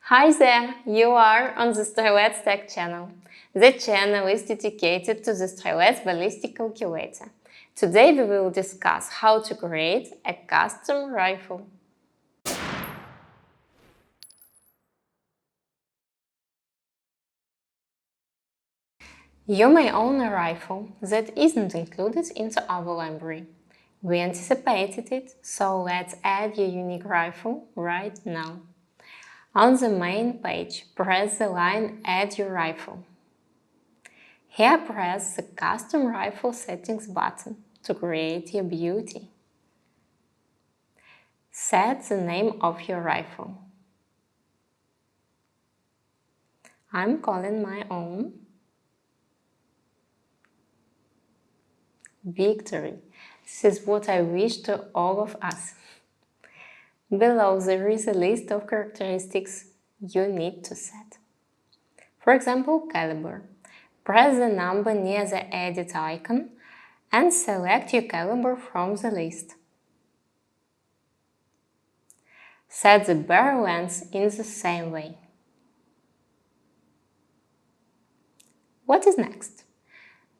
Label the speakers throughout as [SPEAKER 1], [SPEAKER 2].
[SPEAKER 1] Hi there! You are on the Strilets Tech channel. The channel is dedicated to the Strilets ballistic calculator. Today we will discuss how to create a custom rifle. You may own a rifle that isn't included into our library. We anticipated it, so let's add your unique rifle right now. On the main page, press the line Add your rifle. Here press the Custom Rifle Settings button to create your beauty. Set the name of your rifle. I'm calling my own Victory. This is what I wish to all of us. Below there is a list of characteristics you need to set. For example, caliber. Press the number near the edit icon and select your caliber from the list. Set the barrel length in the same way. What is next?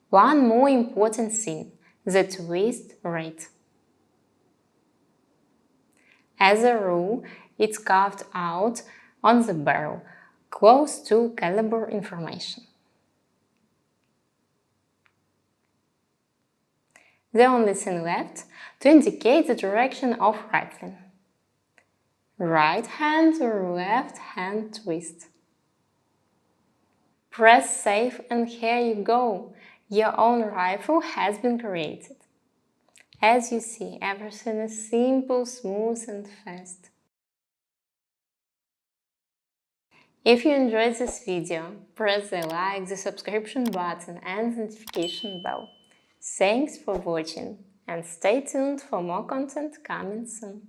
[SPEAKER 1] One more important thing, the twist rate. As a rule, it's carved out on the barrel, close to caliber information. The only thing left to indicate the direction of rifling. Right hand or left hand twist. Press save and here you go! Your own rifle has been created. As you see, everything is simple, smooth and fast. If you enjoyed this video, press the like, the subscription button and the notification bell. Thanks for watching and stay tuned for more content coming soon.